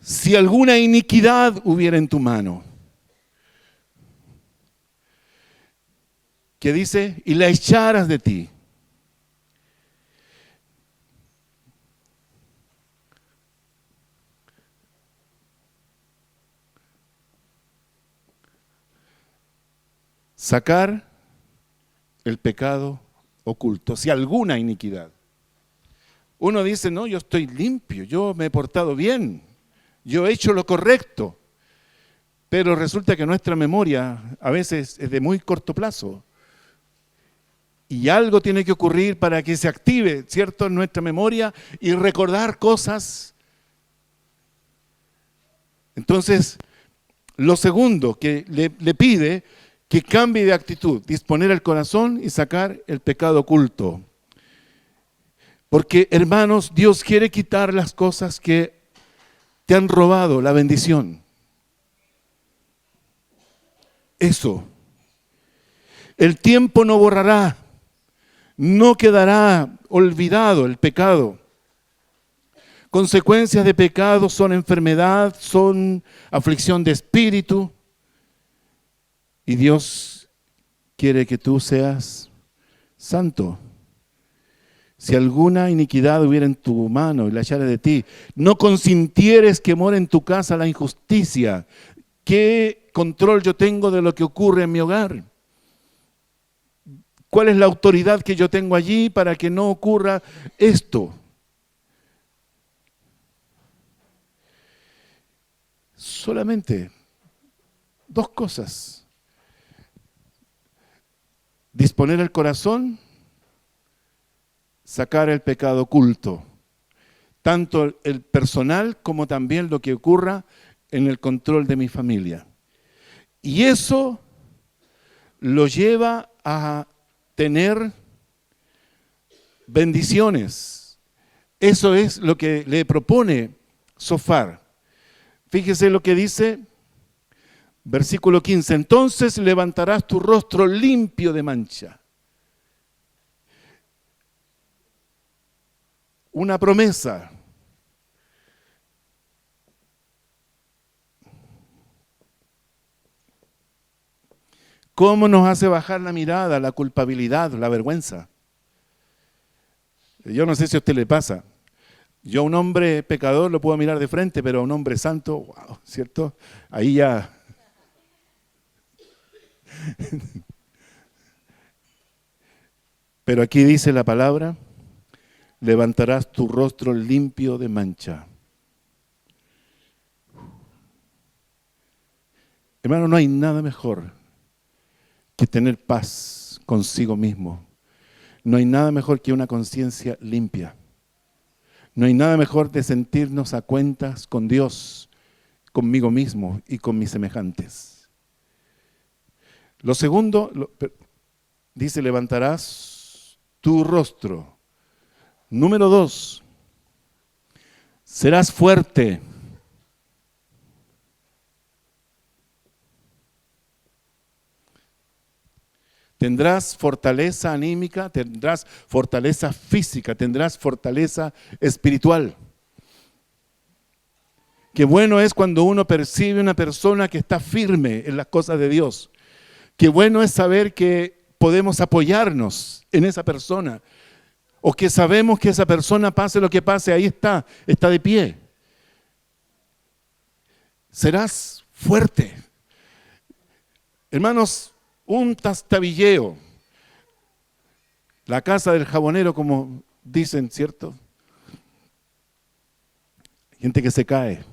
Si alguna iniquidad hubiera en tu mano. ¿Qué dice? Y la echaras de ti. Sacar el pecado oculto, si alguna iniquidad. Uno dice: no, yo estoy limpio, yo me he portado bien, yo he hecho lo correcto. Pero resulta que nuestra memoria a veces es de muy corto plazo. Y algo tiene que ocurrir para que se active, ¿cierto?, en nuestra memoria y recordar cosas. Entonces, lo segundo que le pide, que cambie de actitud, disponer el corazón y sacar el pecado oculto. Porque, hermanos, Dios quiere quitar las cosas que te han robado la bendición. eso. El tiempo no borrará, no quedará olvidado el pecado. Consecuencias de pecado son enfermedad, son aflicción de espíritu. Y Dios quiere que tú seas santo. Si alguna iniquidad hubiera en tu mano y la echara de ti, no consintieres que more en tu casa la injusticia. ¿Qué control yo tengo de lo que ocurre en mi hogar? ¿Cuál es la autoridad que yo tengo allí para que no ocurra esto? Solamente dos cosas. Disponer el corazón, sacar el pecado oculto, tanto el personal como también lo que ocurra en el control de mi familia. Y eso lo lleva a tener bendiciones. Eso es lo que le propone Sofar. Fíjese lo que dice, versículo 15. Entonces levantarás tu rostro limpio de mancha. Una promesa. ¿Cómo nos hace bajar la mirada, la culpabilidad, la vergüenza? Yo no sé si a usted le pasa. Yo a un hombre pecador lo puedo mirar de frente, pero a un hombre santo, wow, ¿cierto? Ahí ya... Pero aquí dice la palabra, levantarás tu rostro limpio de mancha. Hermano, no hay nada mejor que tener paz consigo mismo. No hay nada mejor que una conciencia limpia. No hay nada mejor de sentirnos a cuentas con Dios, conmigo mismo y con mis semejantes. Lo segundo, dice, levantarás tu rostro. Número 2, serás fuerte. Tendrás fortaleza anímica, tendrás fortaleza física, tendrás fortaleza espiritual. Qué bueno es cuando uno percibe una persona que está firme en las cosas de Dios. Qué bueno es saber que podemos apoyarnos en esa persona. O que sabemos que esa persona, pase lo que pase, ahí está de pie. Serás fuerte. Hermanos, un trastabilleo, la casa del jabonero, como dicen, ¿cierto? Gente que se cae,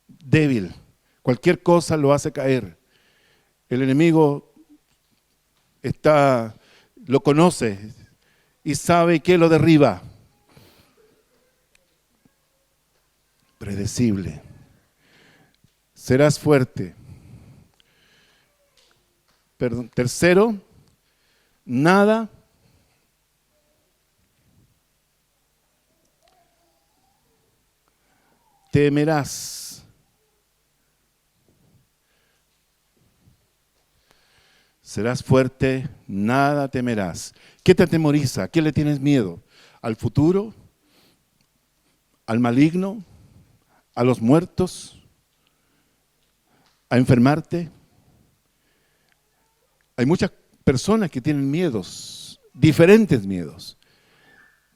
débil, cualquier cosa lo hace caer. El enemigo lo conoce y sabe que lo derriba. Predecible. Serás fuerte. Perdón. Tercero, nada temerás. Serás fuerte, nada temerás. ¿Qué te atemoriza? ¿A qué le tienes miedo? ¿Al futuro? ¿Al maligno? ¿A los muertos? ¿A enfermarte? Hay muchas personas que tienen miedos, diferentes miedos.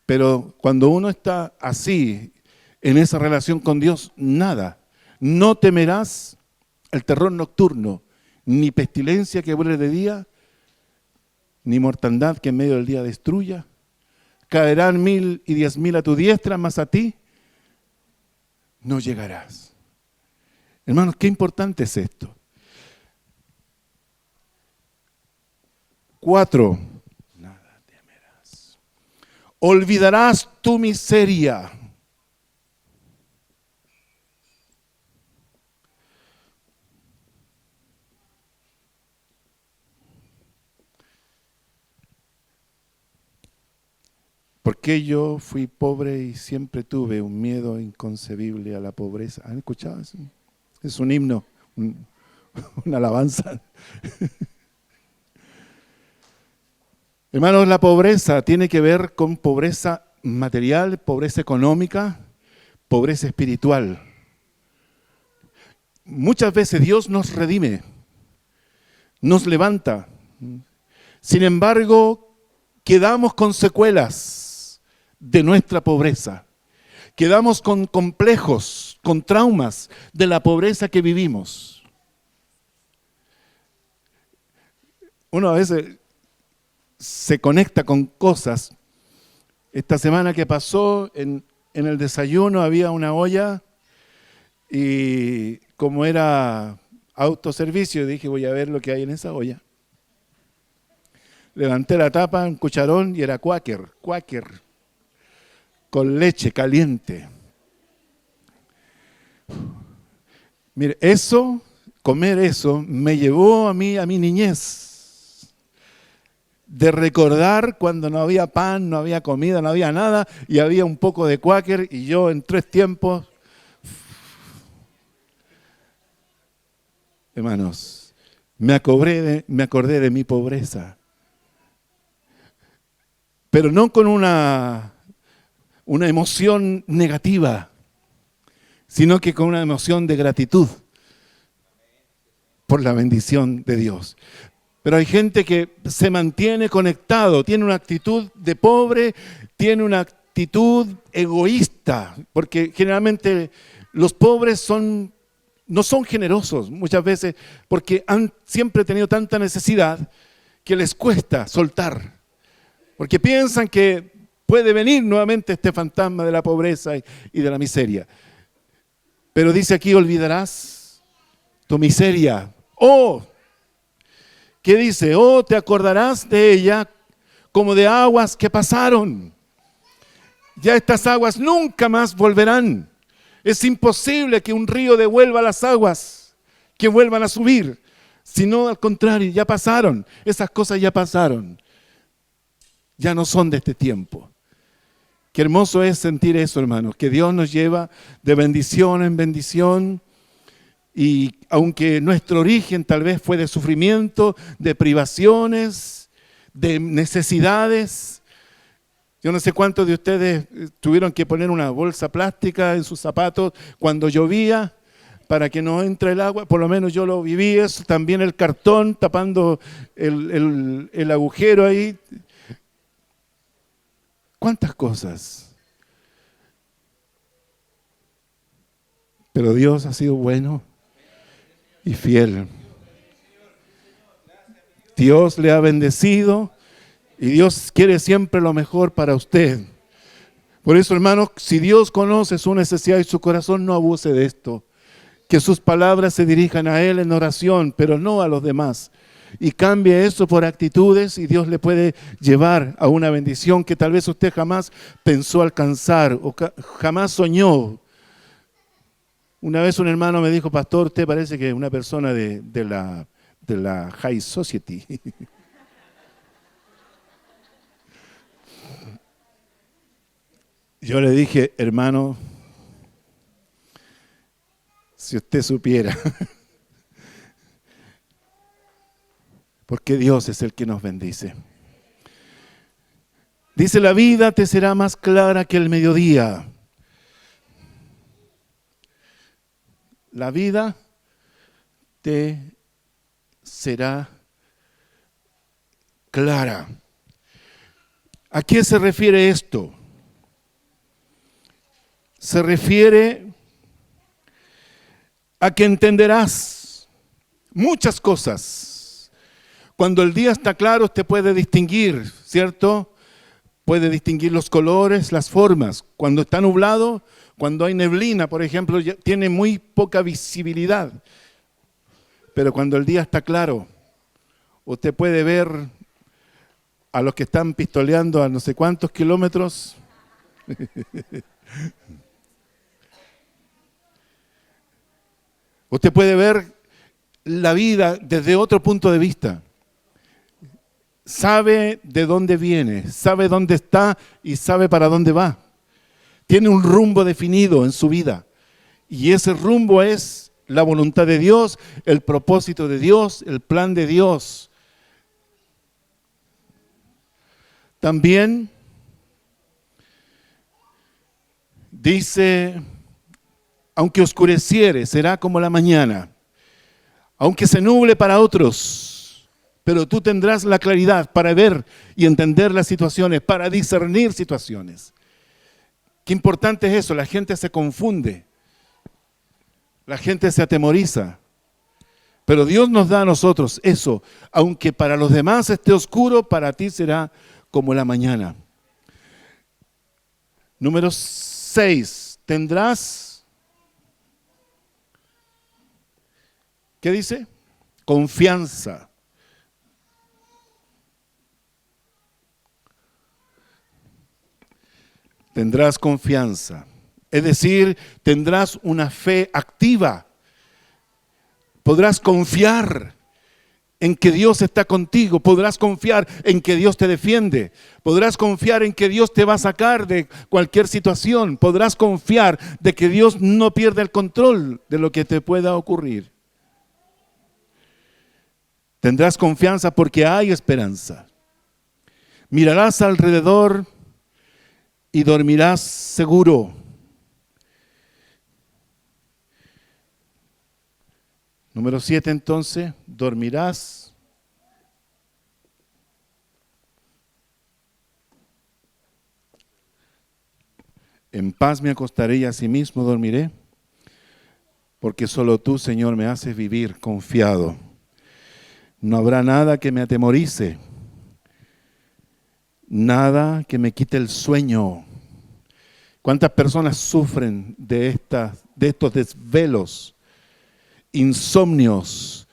Pero cuando uno está así, en esa relación con Dios, nada. No temerás el terror nocturno, ni pestilencia que vuele de día, ni mortandad que en medio del día destruya. Caerán 1000 y 10.000 a tu diestra, mas a ti no llegarás. Hermanos, qué importante es esto. 4, nada temerás. Olvidarás tu miseria. Porque yo fui pobre y siempre tuve un miedo inconcebible a la pobreza. ¿Han escuchado eso? Es un himno, una alabanza. Hermanos, la pobreza tiene que ver con pobreza material, pobreza económica, pobreza espiritual. Muchas veces Dios nos redime, nos levanta. Sin embargo, quedamos con secuelas de nuestra pobreza. Quedamos con complejos, con traumas de la pobreza que vivimos. Uno a veces se conecta con cosas. Esta semana que pasó, en el desayuno había una olla y como era autoservicio, dije voy a ver lo que hay en esa olla. Levanté la tapa, un cucharón y era Quaker, con leche caliente. Mire, comer eso, me llevó a mi niñez. De recordar cuando no había pan, no había comida, no había nada, y había un poco de Quaker, y yo en 3 tiempos, hermanos, me acordé de mi pobreza. Pero no con una emoción negativa, sino que con una emoción de gratitud por la bendición de Dios. Pero hay gente que se mantiene conectado, tiene una actitud de pobre, tiene una actitud egoísta, porque generalmente los pobres no son generosos muchas veces porque han siempre tenido tanta necesidad que les cuesta soltar, porque piensan que puede venir nuevamente este fantasma de la pobreza y de la miseria. Pero dice aquí, olvidarás tu miseria. ¿Qué dice? Te acordarás de ella como de aguas que pasaron. Ya estas aguas nunca más volverán. Es imposible que un río devuelva las aguas, que vuelvan a subir. Sino al contrario, ya pasaron. Esas cosas ya pasaron. Ya no son de este tiempo. Qué hermoso es sentir eso, hermanos, que Dios nos lleva de bendición en bendición. Y aunque nuestro origen tal vez fue de sufrimiento, de privaciones, de necesidades, yo no sé cuántos de ustedes tuvieron que poner una bolsa plástica en sus zapatos cuando llovía para que no entre el agua, por lo menos yo lo viví eso, también el cartón tapando el agujero ahí. ¿Cuántas cosas? Pero Dios ha sido bueno y fiel. Dios le ha bendecido y Dios quiere siempre lo mejor para usted. Por eso, hermanos, si Dios conoce su necesidad y su corazón, no abuse de esto. Que sus palabras se dirijan a Él en oración, pero no a los demás. Y cambie eso por actitudes y Dios le puede llevar a una bendición que tal vez usted jamás pensó alcanzar o jamás soñó. Una vez un hermano me dijo, pastor, usted parece que es una persona de la High Society. Yo le dije, hermano, si usted supiera, porque Dios es el que nos bendice. Dice, la vida te será más clara que el mediodía. La vida te será clara. ¿A qué se refiere esto? Se refiere a que entenderás muchas cosas. Cuando el día está claro, usted puede distinguir, ¿cierto? Puede distinguir los colores, las formas. Cuando está nublado, cuando hay neblina, por ejemplo, tiene muy poca visibilidad. Pero cuando el día está claro, usted puede ver a los que están pistoleando a no sé cuántos kilómetros. Usted puede ver la vida desde otro punto de vista. Sabe de dónde viene, sabe dónde está y sabe para dónde va. Tiene un rumbo definido en su vida. Y ese rumbo es la voluntad de Dios, el propósito de Dios, el plan de Dios. También dice, aunque oscureciere, será como la mañana, aunque se nuble para otros, pero tú tendrás la claridad para ver y entender las situaciones, para discernir situaciones. Qué importante es eso, la gente se confunde, la gente se atemoriza, pero Dios nos da a nosotros eso, aunque para los demás esté oscuro, para ti será como la mañana. Número 6, tendrás, ¿qué dice? Confianza. Tendrás confianza. Es decir, tendrás una fe activa. Podrás confiar en que Dios está contigo. Podrás confiar en que Dios te defiende. Podrás confiar en que Dios te va a sacar de cualquier situación. Podrás confiar de que Dios no pierde el control de lo que te pueda ocurrir. Tendrás confianza porque hay esperanza. Mirarás alrededor y dormirás seguro. Número 7, entonces, dormirás. En paz me acostaré y asimismo dormiré, porque solo tú, Señor, me haces vivir confiado. No habrá nada que me atemorice, nada que me quite el sueño. ¿Cuántas personas sufren de estos desvelos, insomnios?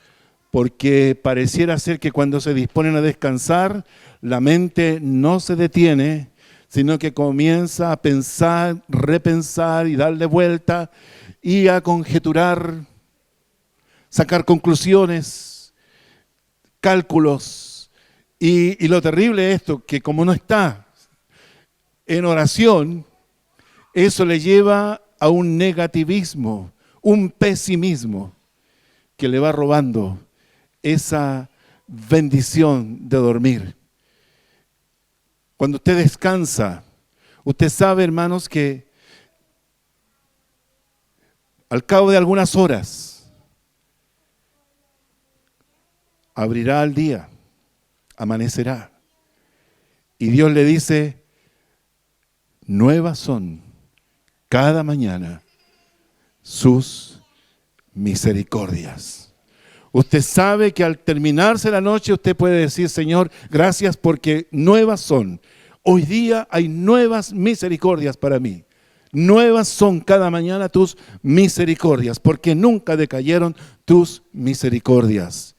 Porque pareciera ser que cuando se disponen a descansar, la mente no se detiene, sino que comienza a pensar, repensar y darle vuelta y a conjeturar, sacar conclusiones, cálculos. Y lo terrible es esto, que como no está en oración, eso le lleva a un negativismo, un pesimismo que le va robando esa bendición de dormir. Cuando usted descansa, usted sabe, hermanos, que al cabo de algunas horas abrirá el día, amanecerá. Y Dios le dice, nuevas son cada mañana sus misericordias. Usted sabe que al terminarse la noche usted puede decir, Señor, gracias porque nuevas son. Hoy día hay nuevas misericordias para mí. Nuevas son cada mañana tus misericordias, porque nunca decayeron tus misericordias.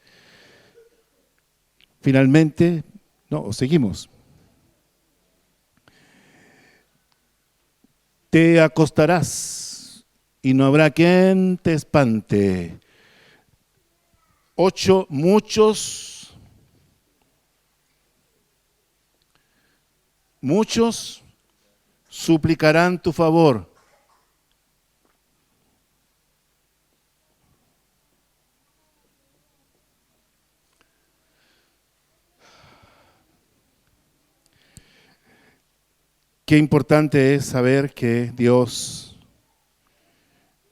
Finalmente, seguimos. Te acostarás y no habrá quien te espante. 8, muchos suplicarán tu favor. Qué importante es saber que Dios,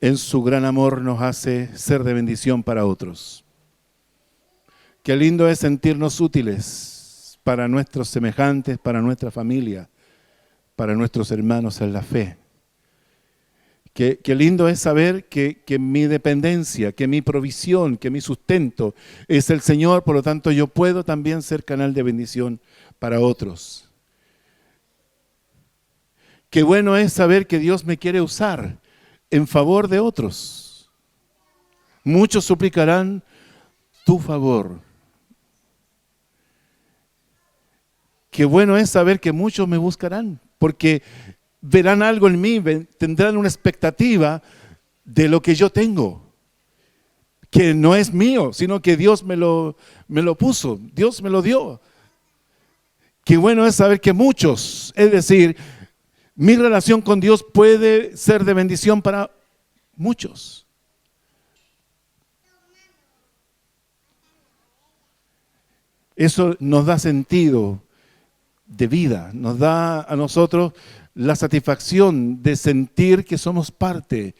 en su gran amor, nos hace ser de bendición para otros. Qué lindo es sentirnos útiles para nuestros semejantes, para nuestra familia, para nuestros hermanos en la fe. Qué lindo es saber que mi dependencia, que mi provisión, que mi sustento es el Señor, por lo tanto yo puedo también ser canal de bendición para otros. Qué bueno es saber que Dios me quiere usar en favor de otros. Muchos suplicarán tu favor. Qué bueno es saber que muchos me buscarán, porque verán algo en mí, tendrán una expectativa de lo que yo tengo, que no es mío, sino que Dios me lo puso, Dios me lo dio. Qué bueno es saber que muchos, es decir, mi relación con Dios puede ser de bendición para muchos. Eso nos da sentido de vida, nos da a nosotros la satisfacción de sentir que somos parte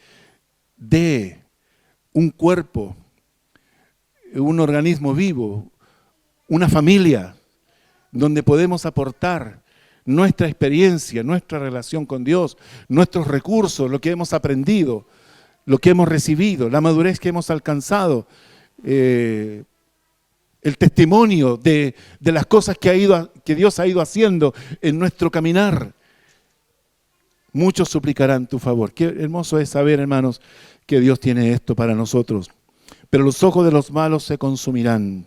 de un cuerpo, un organismo vivo, una familia, donde podemos aportar nuestra experiencia, nuestra relación con Dios, nuestros recursos, lo que hemos aprendido, lo que hemos recibido, la madurez que hemos alcanzado, el testimonio de las cosas que Dios ha ido haciendo en nuestro caminar. Muchos suplicarán tu favor. Qué hermoso es saber, hermanos, que Dios tiene esto para nosotros. Pero los ojos de los malos se consumirán.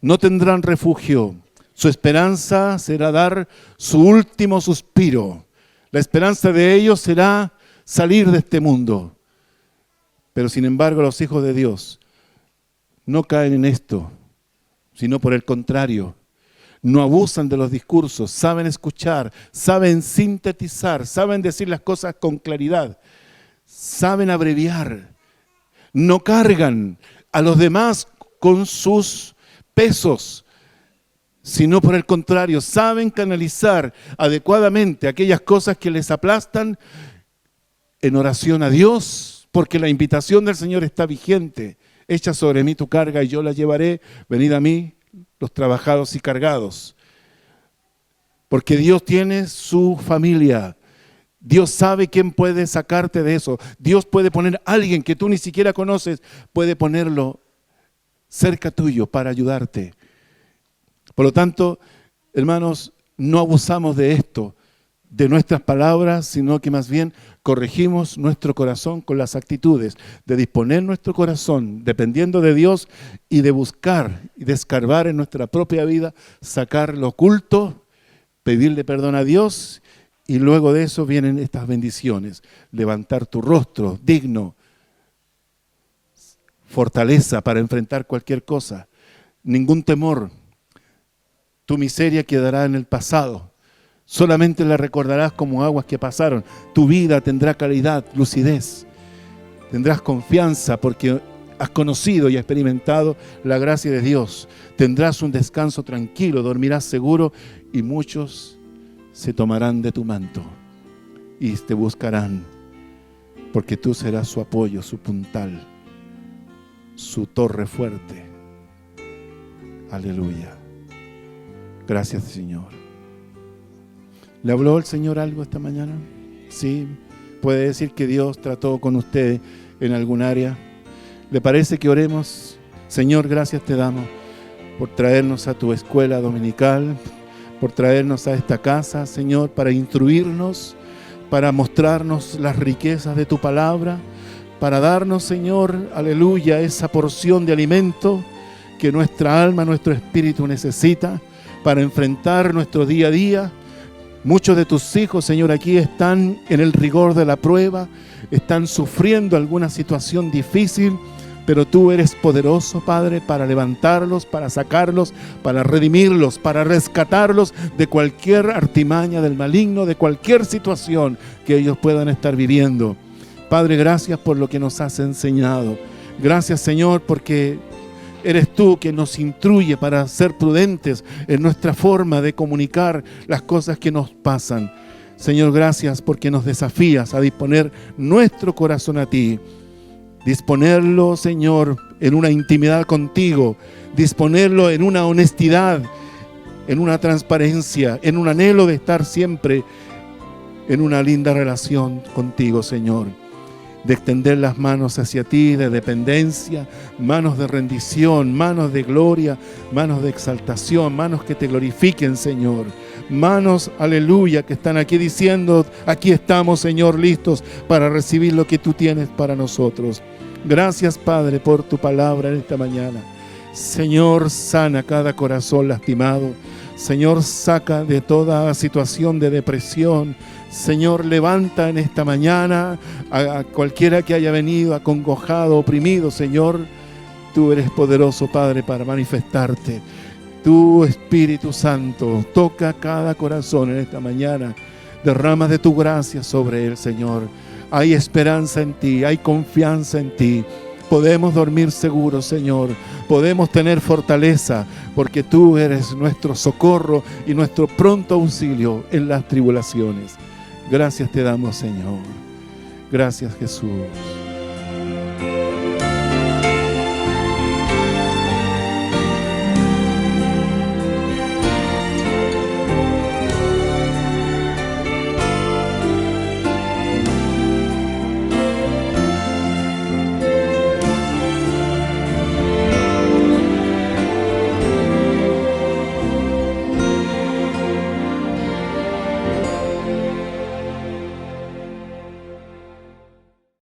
No tendrán refugio. Su esperanza será dar su último suspiro. La esperanza de ellos será salir de este mundo. Pero sin embargo, los hijos de Dios no caen en esto, sino por el contrario. No abusan de los discursos, saben escuchar, saben sintetizar, saben decir las cosas con claridad, saben abreviar. No cargan a los demás con sus pesos, sino por el contrario, saben canalizar adecuadamente aquellas cosas que les aplastan en oración a Dios, porque la invitación del Señor está vigente. Echa sobre mí tu carga y yo la llevaré, venid a mí los trabajados y cargados. Porque Dios tiene su familia. Dios sabe quién puede sacarte de eso. Dios puede poner a alguien que tú ni siquiera conoces, puede ponerlo cerca tuyo para ayudarte. Por lo tanto, hermanos, no abusamos de esto, de nuestras palabras, sino que más bien corregimos nuestro corazón con las actitudes, de disponer nuestro corazón, dependiendo de Dios, y de buscar y de escarbar en nuestra propia vida, sacar lo oculto, pedirle perdón a Dios, y luego de eso vienen estas bendiciones. Levantar tu rostro digno, fortaleza para enfrentar cualquier cosa, ningún temor. Tu miseria quedará en el pasado. Solamente la recordarás como aguas que pasaron. Tu vida tendrá calidad, lucidez. Tendrás confianza porque has conocido y experimentado la gracia de Dios. Tendrás un descanso tranquilo, dormirás seguro y muchos se tomarán de tu manto y te buscarán porque tú serás su apoyo, su puntal, su torre fuerte. Aleluya. Gracias, Señor. ¿Le habló el Señor algo esta mañana? Sí. ¿Puede decir que Dios trató con usted en algún área? ¿Le parece que oremos? Señor, gracias te damos por traernos a tu escuela dominical, por traernos a esta casa, Señor, para instruirnos, para mostrarnos las riquezas de tu palabra, para darnos, Señor, aleluya, esa porción de alimento que nuestra alma, nuestro espíritu necesita para enfrentar nuestro día a día. Muchos de tus hijos, Señor, aquí están en el rigor de la prueba, están sufriendo alguna situación difícil, pero tú eres poderoso, Padre, para levantarlos, para sacarlos, para redimirlos, para rescatarlos de cualquier artimaña del maligno, de cualquier situación que ellos puedan estar viviendo. Padre, gracias por lo que nos has enseñado. Gracias, Señor, porque eres tú quien nos instruye para ser prudentes en nuestra forma de comunicar las cosas que nos pasan. Señor, gracias porque nos desafías a disponer nuestro corazón a ti. Disponerlo, Señor, en una intimidad contigo. Disponerlo en una honestidad, en una transparencia, en un anhelo de estar siempre en una linda relación contigo, Señor. De extender las manos hacia ti, de dependencia, manos de rendición, manos de gloria, manos de exaltación, manos que te glorifiquen, Señor. Manos, aleluya, que están aquí diciendo, aquí estamos, Señor, listos para recibir lo que tú tienes para nosotros. Gracias, Padre, por tu palabra en esta mañana. Señor, sana cada corazón lastimado. Señor, saca de toda situación de depresión. Señor, levanta en esta mañana a cualquiera que haya venido acongojado, oprimido. Señor, tú eres poderoso, Padre, para manifestarte. Tu Espíritu Santo toca cada corazón en esta mañana. Derrama de tu gracia sobre él, Señor. Hay esperanza en ti, hay confianza en ti. podemos dormir seguros, Señor. Podemos tener fortaleza, porque tú eres nuestro socorro y nuestro pronto auxilio en las tribulaciones. Gracias te damos, Señor. Gracias, Jesús.